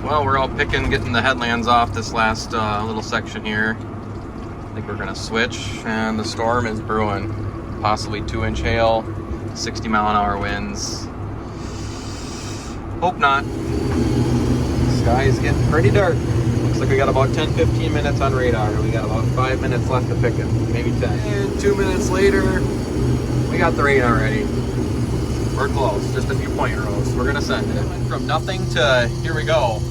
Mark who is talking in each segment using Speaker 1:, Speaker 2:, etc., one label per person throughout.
Speaker 1: Well, we're all picking, getting the headlands off this last little section here. I think we're gonna switch, and the storm is brewing. Possibly 2-inch hail, 60-mile-an-hour winds. Hope not. Sky is getting pretty dark. Looks like we got about 10-15 minutes on radar. We got about 5 minutes left to pick it, maybe 10. And 2 minutes later, we got the rain already. We're close, just a few point rows. We're gonna send it. Went from nothing to here we go.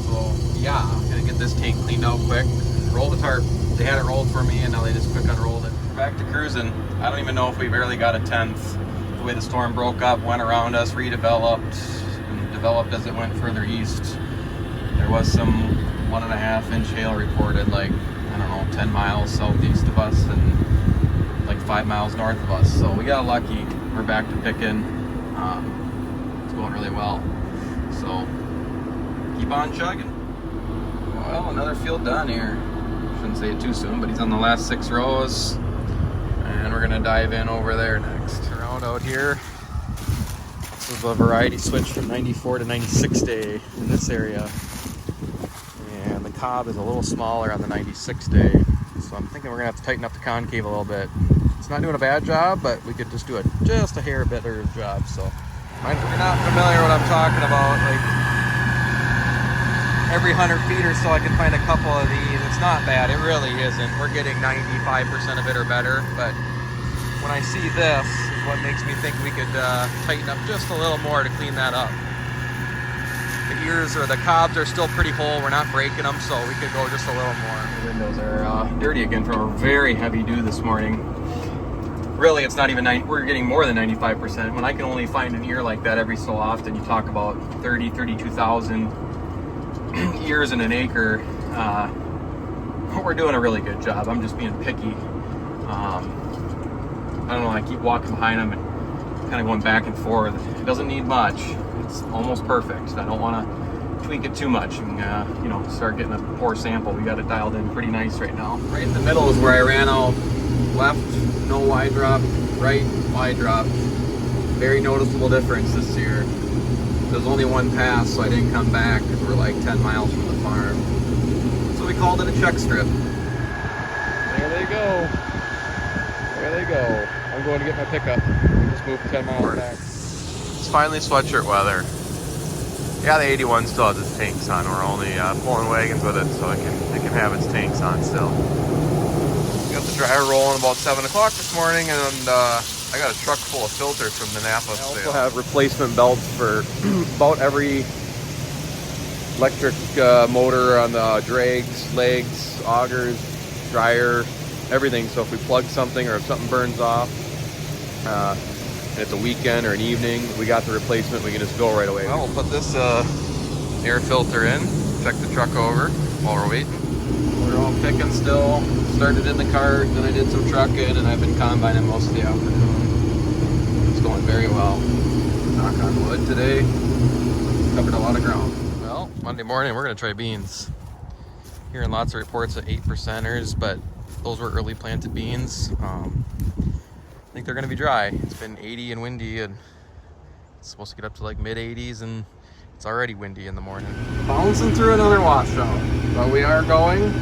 Speaker 1: So yeah, I'm gonna get this tank cleaned out quick. Roll the tarp. They had it rolled for me, and now they just quick unrolled it. We're back to cruising. I don't even know if we barely got a tenth. The way the storm broke up, went around us, redeveloped, and developed as it went further east. There was some 1.5-inch hail reported, like, I don't know, 10 miles southeast of us and like 5 miles north of us. So we got lucky. We're back to picking. It's going really well. So keep on chugging. Well, another field done here. Shouldn't say it too soon, but he's on the last 6 rows. And we're gonna dive in over there next. Around out here. This is a variety switch from 94 to 96 day in this area. And the cob is a little smaller on the 96 day. So I'm thinking we're gonna have to tighten up the concave a little bit. It's not doing a bad job, but we could just do just a hair better job. So if you're not familiar with what I'm talking about, like every 100 feet or so I can find a couple of these. It's not bad, it really isn't. We're getting 95% of it or better, but when I see this is what makes me think we could tighten up just a little more to clean that up. The ears or the cobs are still pretty whole, we're not breaking them, so we could go just a little more. The windows are dirty again from a very heavy dew this morning. Really, it's not even we're getting more than 95%. When I can only find an ear like that every so often, you talk about 32,000 ears in an acre. We're doing a really good job. I'm just being picky. I don't know, I keep walking behind them and kind of going back and forth. It doesn't need much. It's almost perfect. I don't want to tweak it too much and start getting a poor sample. We got it dialed in pretty nice right now. Right in the middle is where I ran out. Left, no wide drop. Right, wide drop. Very noticeable difference this year. There's only one pass, so I didn't come back because we're like 10 miles from the farm. So we called it a check strip. There they go. There they go. I'm going to get my pickup. Just moved 10 miles back. It's finally sweatshirt weather. Yeah, the 81 still has its tanks on. We're only pulling wagons with it, so it can have its tanks on still. Got the dryer rolling about 7 o'clock this morning, and I got a truck full of filters from the Napa sale. I also have replacement belts for about every electric motor on the drags, legs, augers, dryer, everything. So if we plug something or if something burns off, and it's a weekend or an evening, we got the replacement, we can just go right away. Well, we'll put this air filter in, check the truck over while we're waiting. We're all picking still. Started in the cart, then I did some trucking, and I've been combining most of the afternoon. It's going very well. Knock on wood today. Covered a lot of ground. Well, Monday morning we're gonna try beans. Hearing lots of reports of 8%ers, but those were early planted beans. I think they're gonna be dry. It's been 80 and windy, and it's supposed to get up to like mid 80s, and it's already windy in the morning. Bouncing through another washout, but we are going.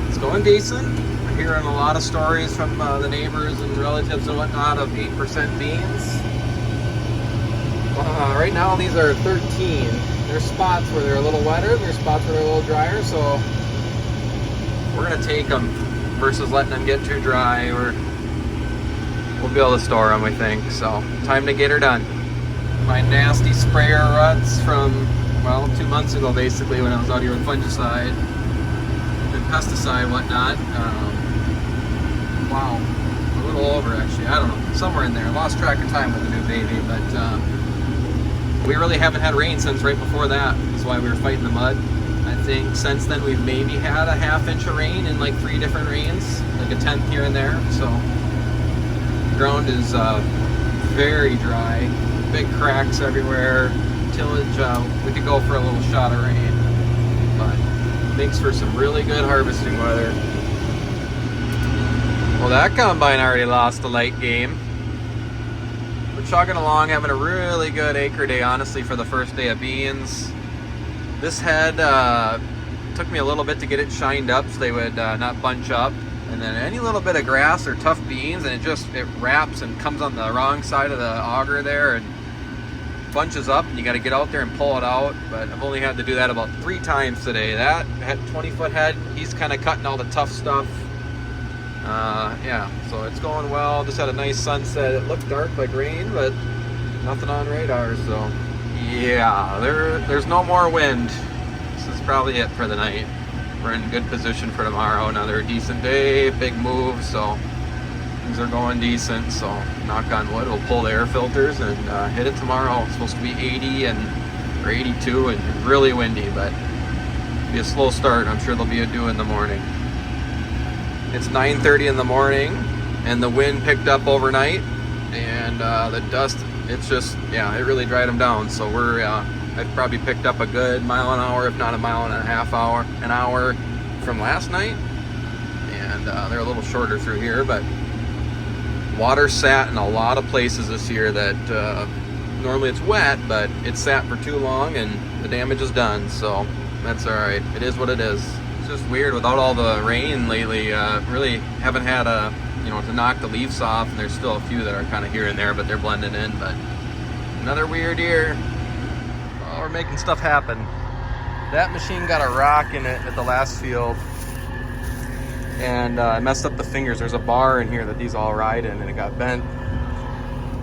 Speaker 1: It's going decent. I'm hearing a lot of stories from the neighbors and relatives and whatnot of 8% beans. Right now these are 13. There's spots where they're a little wetter, and there's spots where they're a little drier, so we're gonna take them versus letting them get too dry, or we'll be able to store them, we think. So time to get her done. My nasty sprayer ruts from, well, 2 months ago basically, when I was out here with fungicide and pesticide and whatnot. Wow, a little over actually, I don't know, somewhere in there. Lost track of time with the new baby, but we really haven't had rain since right before that. That's why we were fighting the mud. I think since then we've maybe had a ½ inch of rain in like 3 different rains, like a 10th here and there. So the ground is very dry, big cracks everywhere. Tillage, we could go for a little shot of rain, but makes for some really good harvesting weather. Well, that combine already lost the light game. We're chugging along, having a really good acre day, honestly, for the first day of beans. This head took me a little bit to get it shined up so they would not bunch up. And then any little bit of grass or tough beans, and it wraps and comes on the wrong side of the auger there and bunches up, and you got to get out there and pull it out. But I've only had to do that about 3 times today. That had 20-foot head, he's kind of cutting all the tough stuff. Yeah, so it's going well. Just had a nice sunset. It looked dark like rain, but nothing on radar. So yeah, there's no more wind. This is probably it for the night. We're in good position for tomorrow. Another decent day, big move, so things are going decent. So knock on wood, we'll pull the air filters and hit it tomorrow. It's supposed to be 80 or 82 and really windy, but it'll be a slow start. I'm sure there'll be a dew in the morning. It's 9:30 in the morning, and the wind picked up overnight, and the dust, it's just, yeah, it really dried them down. So I've probably picked up a good mile an hour, if not a mile and a half an hour from last night. And they're a little shorter through here, but water sat in a lot of places this year that normally it's wet, but it sat for too long and the damage is done. So that's all right. It is what it is. It's just weird without all the rain lately. Really haven't had to knock the leaves off, and there's still a few that are kind of here and there, but they're blending in. But another weird year. We're making stuff happen. That machine got a rock in it at the last field, and I messed up the fingers. There's a bar in here that these all ride in, and it got bent,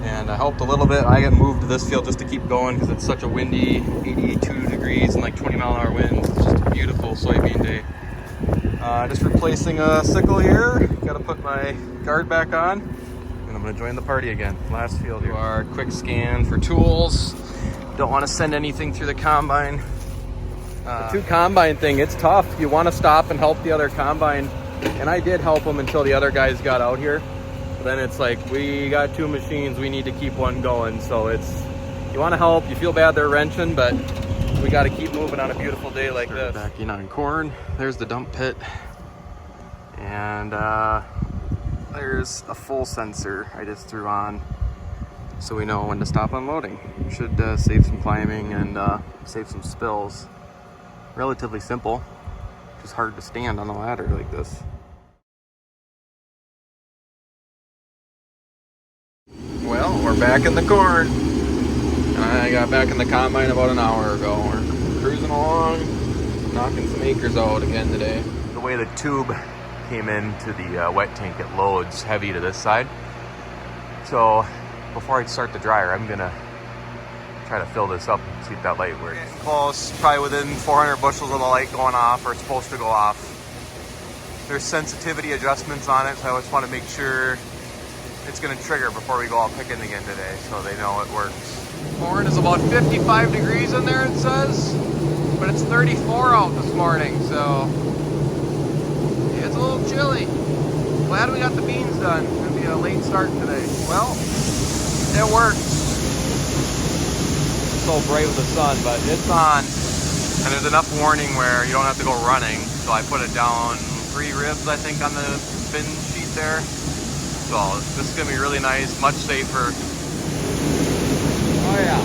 Speaker 1: and I helped a little bit. I got moved to this field just to keep going because it's such a windy 82 degrees and like 20-mile-an-hour winds. It's just a beautiful soybean day. Just replacing a sickle here. Got to put my guard back on, and I'm going to join the party again. Last field here. Do our quick scan for tools. Don't want to send anything through the combine. The 2 combine thing, it's tough. You want to stop and help the other combine, and I did help them until the other guys got out here. But then it's like, we got 2 machines, we need to keep one going. So you want to help, you feel bad they're wrenching, but we got to keep moving on a beautiful day like this. Back in on corn. There's the dump pit, and there's a full sensor I just threw on, so we know when to stop unloading. Should save some climbing and save some spills. Relatively simple, just hard to stand on a ladder like this. Well, we're back in the corn. I got back in the combine about an hour ago. We're cruising along, knocking some acres out again today. The way the tube came into the wet tank, it loads heavy to this side. So before I start the dryer, I'm gonna try to fill this up and see if that light works. Getting close, probably within 400 bushels of the light going off, or it's supposed to go off. There's sensitivity adjustments on it, so I always want to make sure it's gonna trigger before we go out picking again today, so they know it works. Corn is about 55 degrees in there, it says, but it's 34 out this morning, so it's a little chilly. Glad we got the beans done. It's gonna be a late start today. Well, it works. It's so bright with the sun, but it's on. And there's enough warning where you don't have to go running. So I put it down 3 ribs, I think, on the bin sheet there. So this is gonna be really nice, much safer. Oh yeah,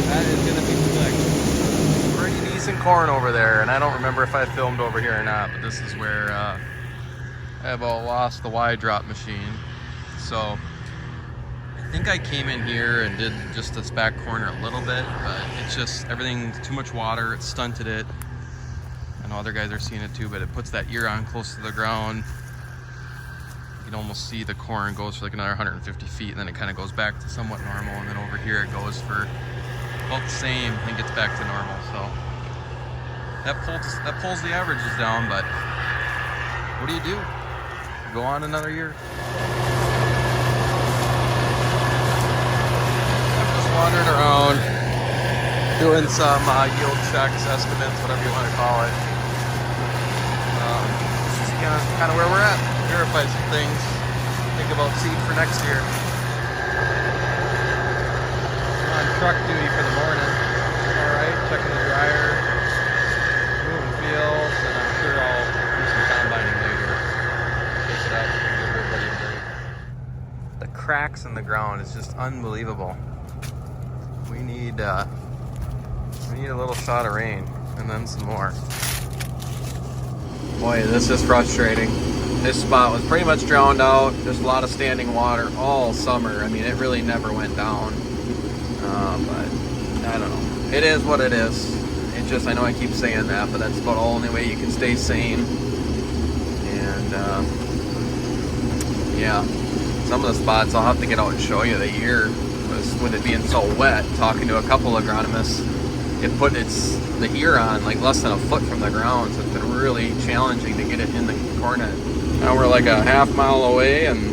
Speaker 1: that is gonna be slick. Pretty decent corn over there, and I don't remember if I filmed over here or not, but this is where I about lost the Drought machine. So I think I came in here and did just this back corner a little bit, but it's just everything's too much water. It stunted it. I know other guys are seeing it too, but it puts that ear on close to the ground. You can almost see the corn goes for like another 150 feet, and then it kind of goes back to somewhat normal, and then over here it goes for about the same and gets back to normal. So that pulls the averages down, but what do you do? Go on another year. I'm just wandering around doing some yield checks, estimates, whatever you want to call it. This is kind of where we're at. Verify some things. Think about seed for next year. I'm on truck duty for the morning. Alright, checking the dryer, moving fields, and I'm sure I'll do some combining later. Take it up and give everybody a break. The cracks in the ground is just unbelievable. We need a little shot of rain. and then some more. Boy, this is frustrating. This spot was pretty much drowned out. There's a lot of standing water all summer. I mean, it really never went down. But I don't know. It is what it is. It just, I know I keep saying that, but that's about the only way you can stay sane. And yeah, some of the spots I'll have to get out and show you the year with it being so wet. Talking to a couple agronomists, it put the ear on like less than a foot from the ground, so it's been really challenging to get it in the corn net. Now we're like a half mile away and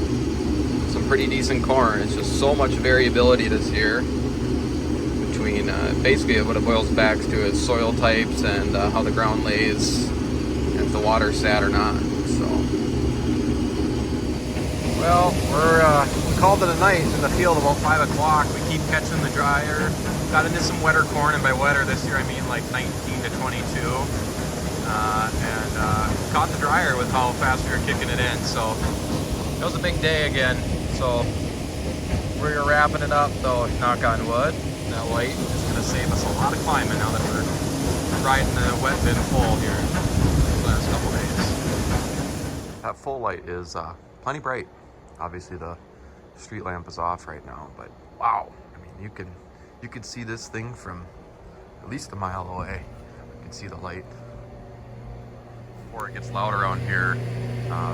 Speaker 1: some pretty decent corn. It's just so much variability this year between basically what it boils back to is soil types and how the ground lays, if the water's sad or not. So, well, we called it a night in the field about 5 o'clock. We keep catching the dryer. Got into some wetter corn, and by wetter this year I mean like 19 to 22. And caught the dryer with how fast we were kicking it in. So it was a big day again. So we're wrapping it up though, knock on wood. That light is going to save us a lot of climbing now that we're riding the wet bin full here the last couple days. That full light is plenty bright. Obviously the street lamp is off right now, but wow, I mean you could see this thing from at least a mile away. You can see the light. Before it gets loud around here,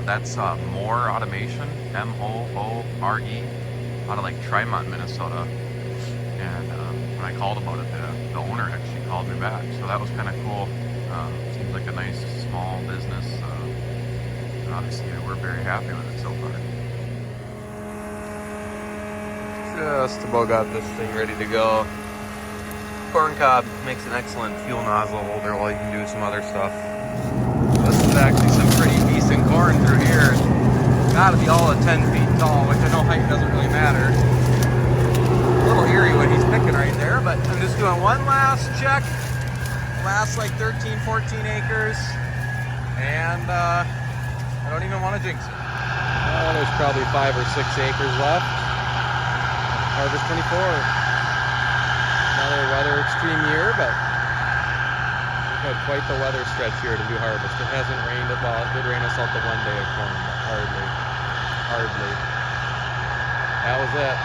Speaker 1: that's Moore Automation, M-O-O-R-E, out of like Trimont, Minnesota. And when I called about it, the owner actually called me back, so that was kind of cool. Seems like a nice small business, and obviously we're very happy with it so far. Just about got this thing ready to go. Corn cob makes an excellent fuel nozzle holder while you can do some other stuff. This is actually some pretty decent corn through here. Gotta be all of 10 feet tall, which I know height doesn't really matter. A little eerie what he's picking right there, but I'm just doing one last check. Last like 13, 14 acres. And I don't even want to jinx it. There's probably 5 or 6 acres left. Harvest 24. Another weather extreme year, but we've had quite the weather stretch here to do harvest. It hasn't rained at all. It did rain us out the one day of corn, but hardly. That was it.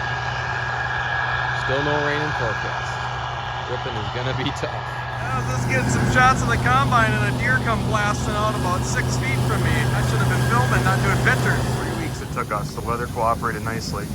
Speaker 1: Still no rain in forecast. Whipping is gonna be tough. I was just getting some shots of the combine and a deer come blasting out about 6 feet from me. I should have been filming, not doing pictures. 3 weeks it took us. The weather cooperated nicely.